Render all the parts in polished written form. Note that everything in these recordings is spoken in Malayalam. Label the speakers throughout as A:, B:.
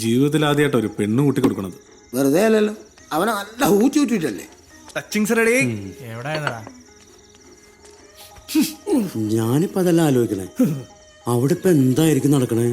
A: ജീവിതത്തിൽ ആദ്യമായിട്ട് ഒരു പെണ്ണ് കൂട്ടി കൊടുക്കണത്.
B: വെറുതെ അല്ലല്ലോ, അവനെ നല്ല ഊറ്റി ഊറ്റിട്ടല്ലേ.
C: ഞാനിപ്പോ അതെല്ലാം ആലോചിക്കണേ. അവിടെ ഇപ്പൊ എന്തായിരിക്കും നടക്കണേ?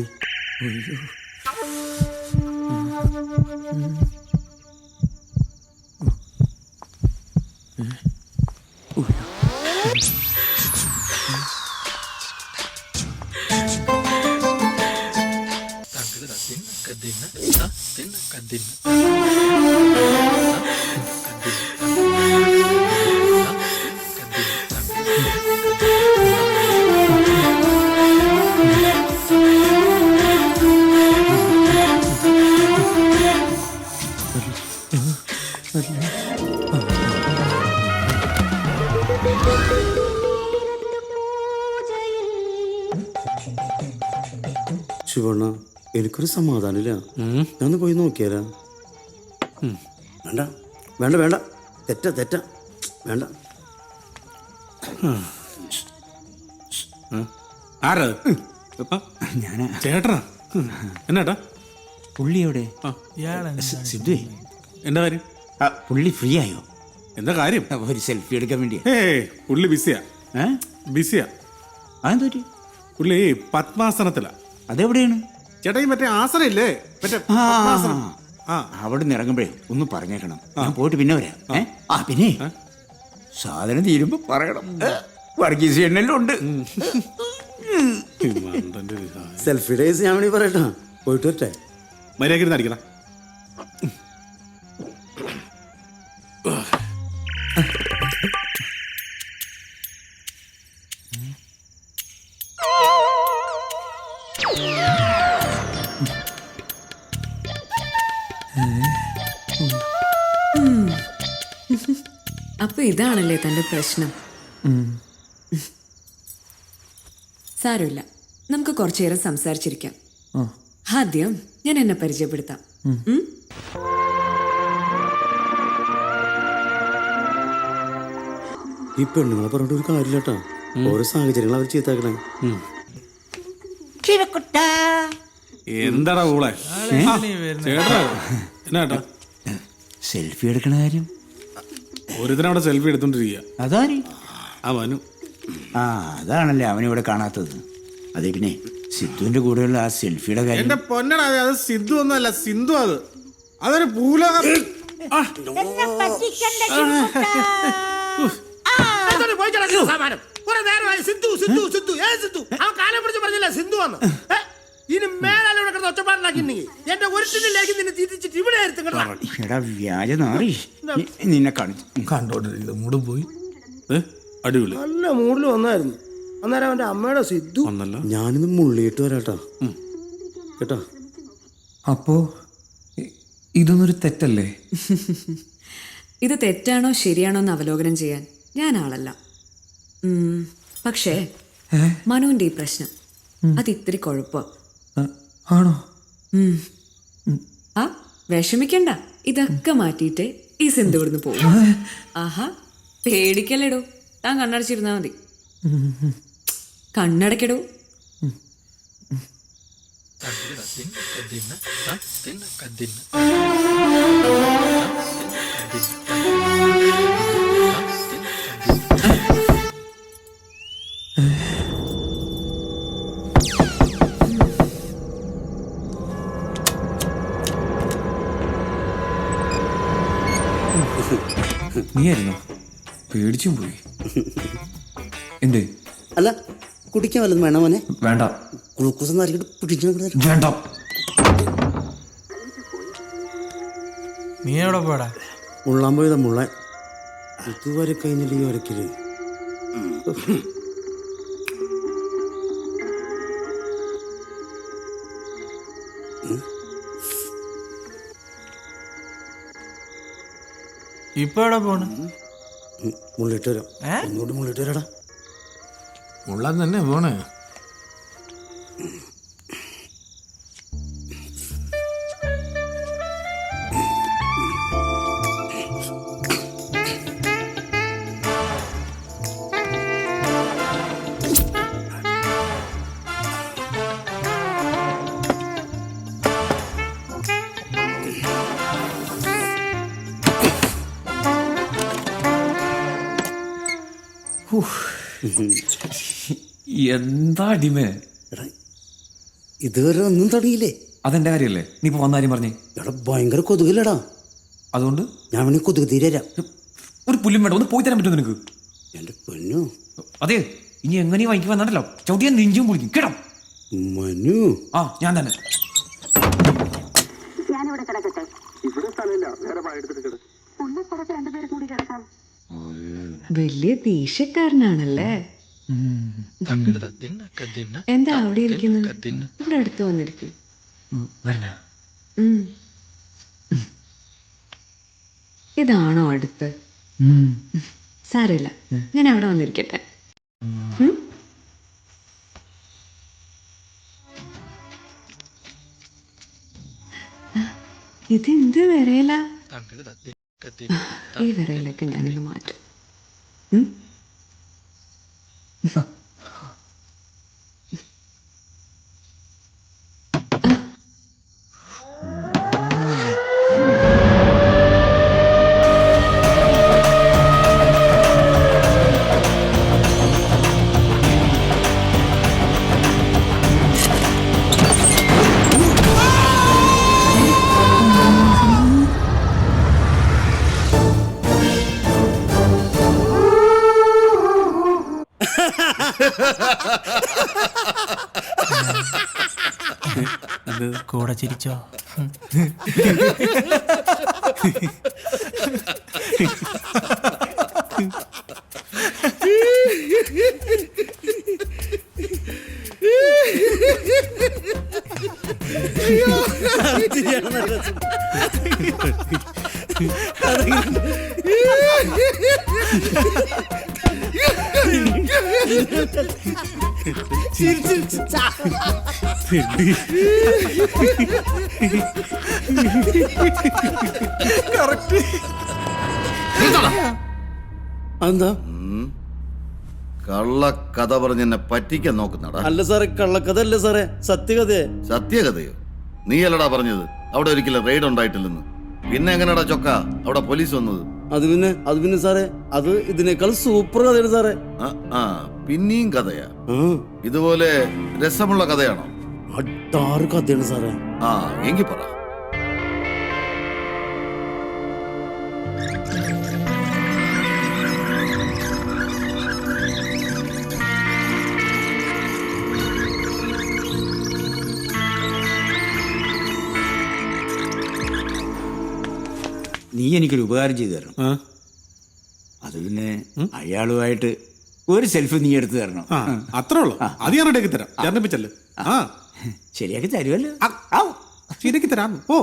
C: ശിവണ്ണ, എനിക്കൊരു സമാധാനമില്ല. ഞാനൊന്ന് പോയി നോക്കിയാലാ? വേണ്ട വേണ്ട വേണ്ട, തെറ്റ തെറ്റ വേണ്ട.
A: ആരാ?
D: ഞാനാ.
A: ചേട്ടനാ? എന്നാട്ടാ?
D: പുള്ളി എവിടെ? സിദ്ധു,
A: എന്താ കാര്യം?
D: പുള്ളി ഫ്രീ ആയോ?
A: എന്താ കാര്യം?
D: ഒരു സെൽഫി എടുക്കാൻ വേണ്ടിയാ.
A: പുള്ളി ബിസിയാ. ബിസിയാ.
D: അതെന്തോറ്റി?
A: പുള്ളി പത്മാസനത്തിലാ.
D: അതെവിടെയാണ്
A: ചേട്ടാ? ഈ മറ്റേ ആസനം ഇല്ലേ, മറ്റേ പത്മാസനം.
D: അവിടെ നിന്ന് ഇറങ്ങുമ്പോഴേ ഒന്ന് പറഞ്ഞേക്കണം. ഞാൻ പോയിട്ട് പിന്നെ വരാം. പിന്നെ സാധനം തീരുമ്പോ പറയണം. വർഗീസ് എണ്ണെല്ലാം ഉണ്ട്.
C: സെൽഫി ഡേയ്സ് ഞാൻ വേണ്ടി പറയട്ടാ. പോയിട്ട് വരട്ടെ.
A: മര്യാദ അടിക്കണം.
E: അപ്പൊ ഇതാണല്ലേ തന്റെ പ്രശ്നം? സാരമില്ല, നമുക്ക് കുറച്ചു നേരം സംസാരിച്ചിരിക്കാം. ആദ്യം ഞാൻ എന്നെ പരിചയപ്പെടുത്താം.
C: ഈ പെണ്ണുങ്ങളെ പറഞ്ഞിട്ട് ഒരു കാര്യമില്ലട്ടാ. ഓരോ സാഹചര്യങ്ങൾ അവർ ചീത്താക്കണേ.
A: എന്താടാ ഊളെ? ചേട്ടാ എന്നാട്ടാ?
D: സെൽഫി എടുക്കണ കാര്യം
A: ഒരുത്തനവിടെ സെൽഫി എടുത്തോണ്ടിരിക്കുക.
D: അതാര്?
A: അവനു.
D: അതാണല്ലേ അവനിവിടെ കാണാത്തത്. അതെ, പിന്നെ സിദ്ധുവിന്റെ കൂടെയുള്ള ആ സെൽഫിയുടെ കാര്യം.
A: എന്റെ പൊന്നടാ, അത് സിദ്ധു ഒന്നല്ല, സിന്ധു. അതൊരു ഭൂലോക.
D: നിന്നെ
A: കണ്ടോണ്ടിരിക്കുന്നത് മൂടും പോയി. അടിപൊളി.
B: നല്ല മൂഡിൽ വന്നായിരുന്നു. അന്നേരം അവന്റെ അമ്മയുടെ സിദ്ധു
A: ഒന്നല്ല.
C: ഞാനിന്ന് മുള്ളിയിട്ട് വരാട്ടാ കേട്ടാ.
F: അപ്പോ ഇതൊന്നൊരു തെറ്റല്ലേ?
E: ഇത് തെറ്റാണോ ശരിയാണോ എന്ന് അവലോകനം ചെയ്യാൻ ഞാൻ ആളല്ല. പക്ഷേ മനുവിന്റെ ഈ പ്രശ്നം അത് ഇത്തിരി കുഴപ്പ.
F: ആണോ?
E: വിഷമിക്കണ്ട, ഇതൊക്കെ മാറ്റിയിട്ട് ഈ സിന്ധു ഇവിടുന്ന് പോകും. ആഹാ, പേടിക്കല്ലേടോ. താൻ കണ്ണടച്ചിരുന്നാ മതി. കണ്ണടക്കടോ.
F: നീയായിരുന്നോ? പേടിച്ചും പോയി. എന്തേ?
C: അല്ല, കുടിക്കാൻ വല്ലതും വേണോ മോനെ?
F: വേണ്ട.
C: ഗ്ലൂക്കോസ് പിടിച്ചു.
F: വേണ്ട.
G: നീ എവിടെ പോടാ?
C: മുള്ളാൻ പോയതാ. മുള്ളാൻ ഇതുവരെ കഴിഞ്ഞില്ല ഈ വരക്കില്.
G: ഇപ്പൊ എവിടെ പോണ്?
C: മുള്ളിട്ട് വരാം. ഒന്നുകൂടി മുള്ളിട്ട് വരാടാ.
G: മുള്ളാൻ തന്നെ പോണേ.
F: എന്താ അടിമേ?
C: എടാ ഇതുവരെ ഒന്നും തുടങ്ങിയില്ലേ?
F: അതെന്റെ കാര്യല്ലേ? നീ ഇപ്പൊ വന്ന കാര്യം പറഞ്ഞേ.
C: എടാ ഭയങ്കര കൊതുകില്ലടാ.
F: അതുകൊണ്ട്
C: ഞാൻ വേണി കൊതുക് തീരാം.
F: ഒരു പുല്ലും വേണ്ട, ഒന്ന് പോയി തരാൻ പറ്റുമോ നിനക്ക്?
C: എൻ്റെ പൊന്നു
F: അതെ, ഇനി എങ്ങനെയും വാങ്ങിക്ക് വന്നിട്ടല്ലോ ചവിട്ടിയാൻ നെഞ്ചും പൊളിക്കും കേട്ടോ.
C: മനു.
F: ആ ഞാൻ തന്നെ.
H: ഞാനിവിടെ കിടക്കട്ടെ. ഇവിടെ സ്ഥലമില്ല, വേറെ പഴയെടുത്തിട്ട് ഉള്ള സ്ഥലത്ത് രണ്ടുപേരും കൂടി കിടക്കാം.
E: വലിയ ദേഷ്യക്കാരനാണല്ലേ? എന്താ അവിടെ ഇരിക്കുന്നത്? ഇവിടെ അടുത്ത് വന്നിരിക്കും. ഇതാണോ അടുത്ത്? സാരമില്ല, ഞാൻ അവിടെ വന്നിരിക്കട്ടെ. ഇതെന്ത് വിറയല? ഈ വിറയിലൊക്കെ ഞാനിത് മാറ്റും.
G: കൂടെ ചിരിച്ചോ?
C: അതെന്താ?
I: കള്ളക്കഥ പറഞ്ഞ് എന്നെ പറ്റിക്കാൻ നോക്കുന്നടാ.
C: അല്ല സാറേ, കള്ളക്കഥ അല്ല സാറേ, സത്യകഥയെ.
I: സത്യകഥയോ? നീ അല്ലടാ പറഞ്ഞത് അവിടെ ഒരിക്കലും റെയ്ഡ് ഉണ്ടായിട്ടില്ലെന്ന്. പിന്നെ എങ്ങനെടാ ചൊക്ക അവിടെ പോലീസ് വന്നത്?
C: അത് പിന്നെ സാറേ, അത് ഇതിനേക്കാൾ സൂപ്പർ കഥയാണ് സാറേ.
I: ആ പിന്നെയും കഥയാ?
C: ആ
I: ഇതുപോലെ രസമുള്ള കഥയാണോ?
C: അട്ടാറ് കഥയാണ് സാറേ.
I: ആ എങ്കി പറ.
D: നീ എനിക്കൊരു ഉപകാരം ചെയ്തു തരണം. അത് പിന്നെ അയാളുമായിട്ട് ഒരു സെൽഫി നീ എടുത്തു തരണം.
A: അത്രേ ഉള്ളൂ. അത് ഞാൻ റെഡിയാക്കി തരാം. ചേർന്നിപ്പിച്ചല്ലേ? ആ
D: ശരിയാക്കി തരുമല്ലോ.
A: ശരിയാക്കി തരാം. ഓ